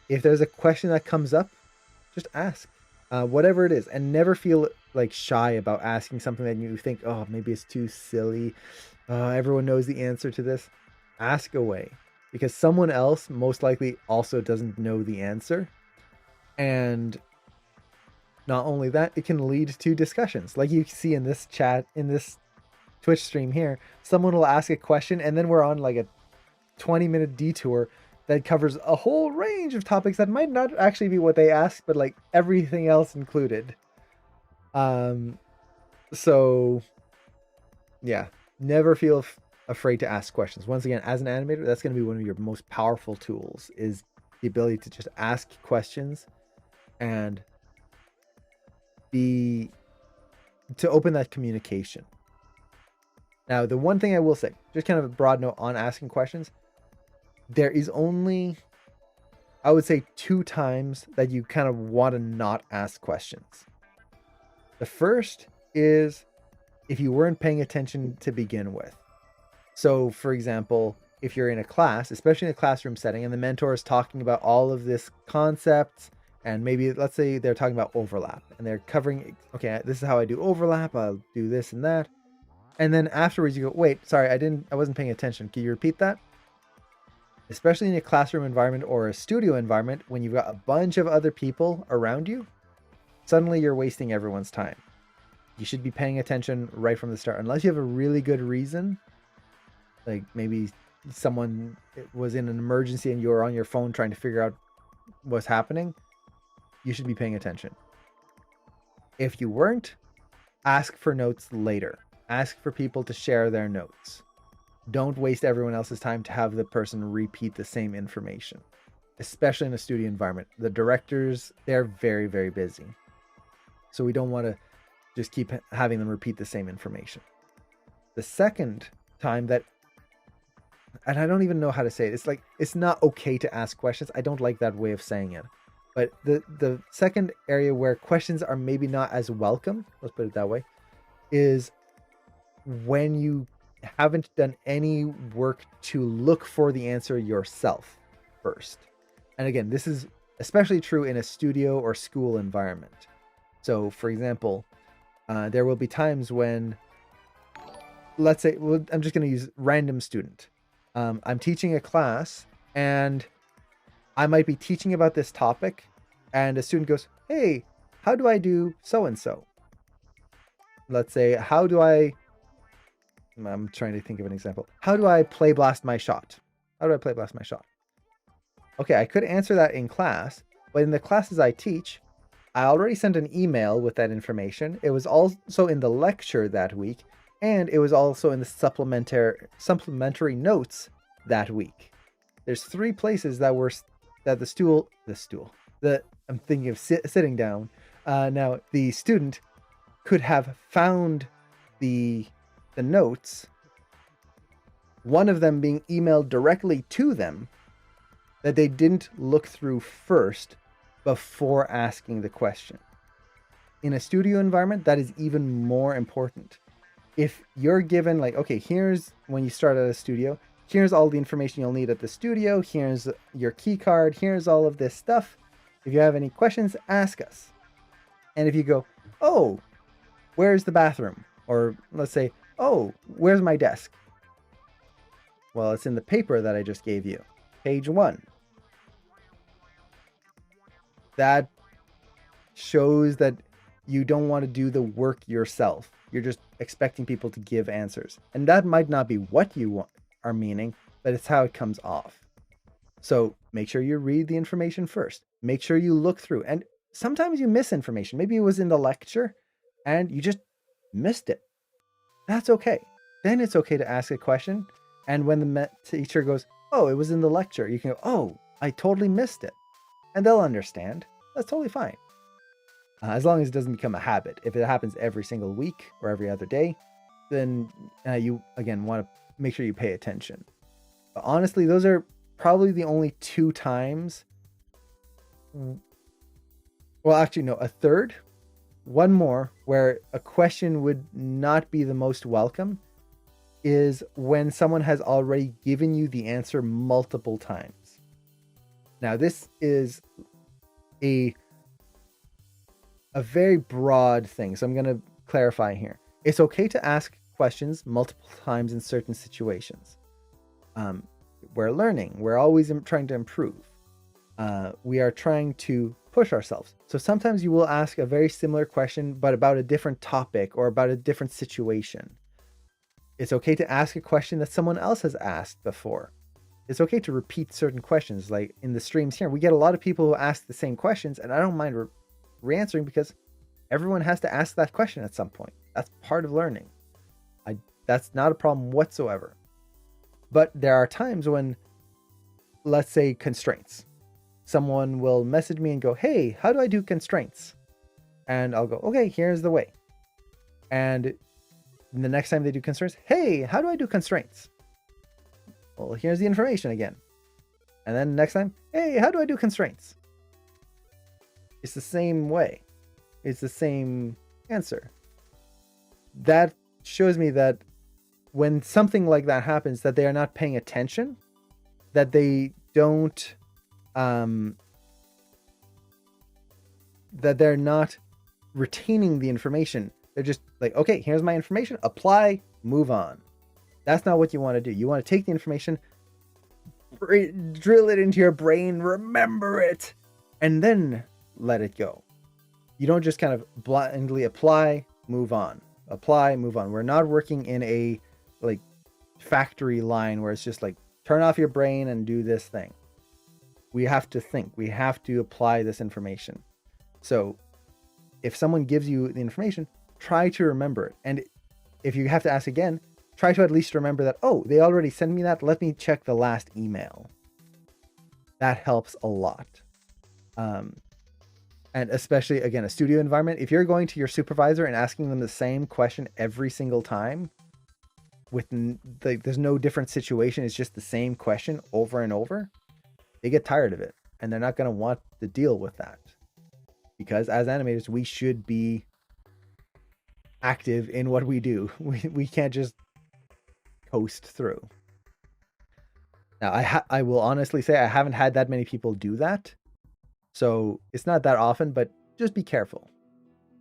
If there's a question that comes up, just ask, whatever it is, and never feel like shy about asking something that you think, oh, maybe it's too silly. Everyone knows the answer to this. Ask away, because someone else most likely also doesn't know the answer, and not only that, it can lead to discussions, like you see in this chat, in this Twitch stream here. Someone will ask a question, and then we're on like a 20-minute detour that covers a whole range of topics that might not actually be what they asked, but like everything else included. Um, so yeah, never feel afraid to ask questions. Once again, as an animator, that's going to be one of your most powerful tools, is the ability to just ask questions and be to open that communication. Now, the one thing I will say, just kind of a broad note on asking questions, there is only, I would say, 2 times that you kind of want to not ask questions. The first is if you weren't paying attention to begin with. So, for example, if you're in a class, especially in a classroom setting, and the mentor is talking about all of this concepts, and maybe let's say they're talking about overlap, and they're covering, okay, this is how I do overlap, I'll do this and that. And then afterwards you go, wait, sorry, I wasn't paying attention. Can you repeat that? Especially in a classroom environment or a studio environment, when you've got a bunch of other people around you, suddenly you're wasting everyone's time. You should be paying attention right from the start, unless you have a really good reason, like maybe someone was in an emergency and you were on your phone trying to figure out what's happening. You should be paying attention. If you weren't, ask for notes later. Ask for people to share their notes. Don't waste everyone else's time to have the person repeat the same information, especially in a studio environment. The directors, they're very, very busy. So we don't want to just keep having them repeat the same information. The second time that, and I don't even know how to say it, it's like, it's not okay to ask questions. I don't like that way of saying it. But the second area where questions are maybe not as welcome, let's put it that way, is when you haven't done any work to look for the answer yourself first. And again, this is especially true in a studio or school environment. So, for example, there will be times when, let's say, well, I'm just going to use random student. I'm teaching a class, and I might be teaching about this topic, and a student goes, hey, how do I do so-and-so? Let's say, I'm trying to think of an example. How do I play blast my shot? How do I play blast my shot? Okay, I could answer that in class, but in the classes I teach, I already sent an email with that information. It was also in the lecture that week, and it was also in the supplementary notes that week. There's 3 places that I'm thinking of sitting down. Now, the student could have found the notes, one of them being emailed directly to them, that they didn't look through first before asking the question. In a studio environment, that is even more important. If you're given, like, okay, here's when you start at a studio, here's all the information you'll need at the studio, here's your key card, here's all of this stuff. If you have any questions, ask us. And if you go, oh, where's the bathroom? Or let's say, oh, where's my desk? Well, it's in the paper that I just gave you. Page 1. That shows that you don't want to do the work yourself. You're just expecting people to give answers. And that might not be what you are meaning, but it's how it comes off. So make sure you read the information first. Make sure you look through. And sometimes you miss information. Maybe it was in the lecture and you just missed it. That's okay. Then it's okay to ask a question. And when the teacher goes, oh, it was in the lecture, you can go, oh, I totally missed it. And they'll understand. That's totally fine. As long as it doesn't become a habit. If it happens every single week or every other day, then you, again, want to make sure you pay attention. But honestly, those are probably the only 2 times. Well, actually, no, a third. One more where a question would not be the most welcome is when someone has already given you the answer multiple times. Now, this is a very broad thing, so I'm going to clarify here. It's okay to ask questions multiple times in certain situations. We're learning. We're always trying to improve. We are trying to push ourselves. So sometimes you will ask a very similar question, but about a different topic or about a different situation. It's okay to ask a question that someone else has asked before. It's okay to repeat certain questions. Like in the streams here, we get a lot of people who ask the same questions, and I don't mind re-answering because everyone has to ask that question at some point. That's part of learning. That's not a problem whatsoever. But there are times when, let's say, constraints. Someone will message me and go, hey, how do I do constraints? And I'll go, okay, here's the way. And the next time they do constraints, hey, how do I do constraints? Well, here's the information again. And then next time, hey, how do I do constraints? It's the same way. It's the same answer. That shows me that when something like that happens, that they are not paying attention, that they don't, that they're not retaining the information. They're just like, okay, here's my information, apply, move on. That's not what you want to do. You want to take the information, drill it into your brain, remember it, and then let it go. You don't just kind of blindly apply, move on. Apply, move on. We're not working in a like factory line where it's just like turn off your brain and do this thing. We have to think. We have to apply this information. So if someone gives you the information, try to remember it. And if you have to ask again, try to at least remember that, oh, they already sent me that. Let me check the last email. That helps a lot. And especially, again, a studio environment, if you're going to your supervisor and asking them the same question every single time, there's no different situation, it's just the same question over and over, they get tired of it. And they're not going to want to deal with that. Because as animators, we should be active in what we do. We can't just coast through. Now, I will honestly say I haven't had that many people do that. So it's not that often, but just be careful.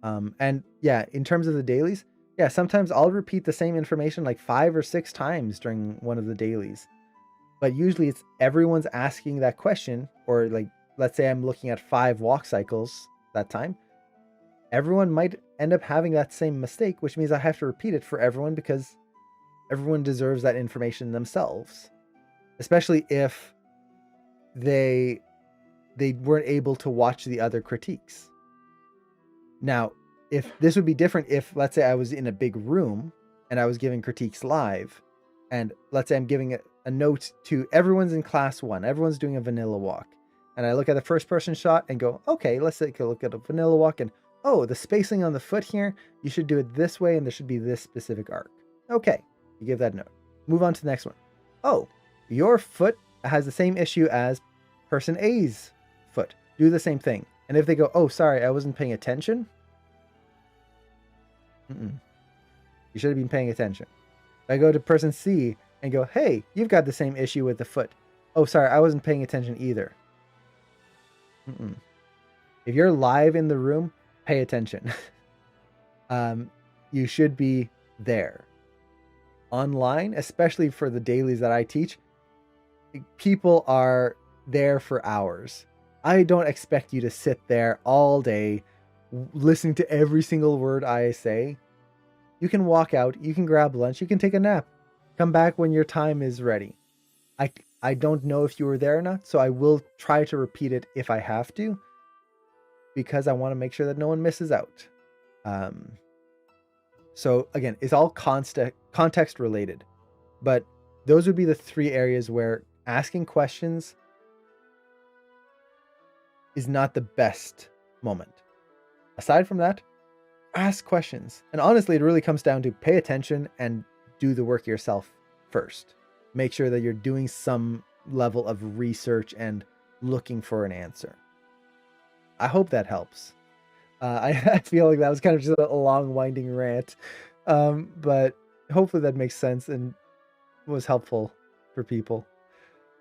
And yeah, in terms of the dailies, yeah, sometimes I'll repeat the same information like 5 or 6 times during one of the dailies. But usually it's everyone's asking that question, or like, let's say I'm looking at 5 walk cycles that time. Everyone might end up having that same mistake, which means I have to repeat it for everyone because everyone deserves that information themselves. Especially if they weren't able to watch the other critiques. Now, if this would be different if, let's say I was in a big room and I was giving critiques live, and let's say I'm giving a note to everyone's in class 1, everyone's doing a vanilla walk, and I look at the first person shot and go, okay, let's take a look at a vanilla walk, and oh, the spacing on the foot here, you should do it this way and there should be this specific arc. Okay, you give that note. Move on to the next one. Oh, your foot has the same issue as person A's foot. Do the same thing. And if they go, oh, sorry, I wasn't paying attention. You should have been paying attention. If I go to person C and go, hey, you've got the same issue with the foot. Oh, sorry, I wasn't paying attention either. If you're live in the room, pay attention. You should be there. Online, especially for the dailies that I teach, people are there for hours. I don't expect you to sit there all day listening to every single word I say. You can walk out, you can grab lunch, you can take a nap. Come back when your time is ready. I don't know if you were there or not, so I will try to repeat it if I have to, because I want to make sure that no one misses out. So again, it's all context related, but those would be the 3 areas where asking questions is not the best moment. Aside from that, ask questions. And honestly, it really comes down to pay attention and do the work yourself first. Make sure that you're doing some level of research and looking for an answer. I hope that helps. I feel like that was kind of just a long winding rant. But hopefully that makes sense and was helpful for people.